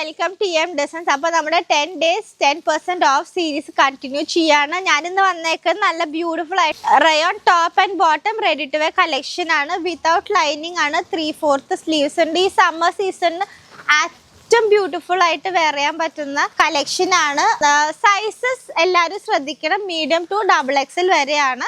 Welcome to designs. അപ്പോൾ നമ്മുടെ 10 days 10% of series continue ചെയ്യാണ്. ഞാനിന്ന് വന്നേക്കുന്നത് നല്ല ബ്യൂട്ടിഫുൾ ആയിട്ട് rayon top and bottom ready to wear collection ആണ്. വിത്തൗട്ട് ലൈനിങ് ആണ്. 3/4 സ്ലീവ്സ് ഉണ്ട്. ഈ സമ്മർ സീസണിന് ഏറ്റവും ബ്യൂട്ടിഫുൾ ആയിട്ട് വെയർ ചെയ്യാൻ പറ്റുന്ന കളക്ഷൻ ആണ്. സൈസസ് എല്ലാവരും ശ്രദ്ധിക്കണം. മീഡിയം ടു XXL വരെയാണ്.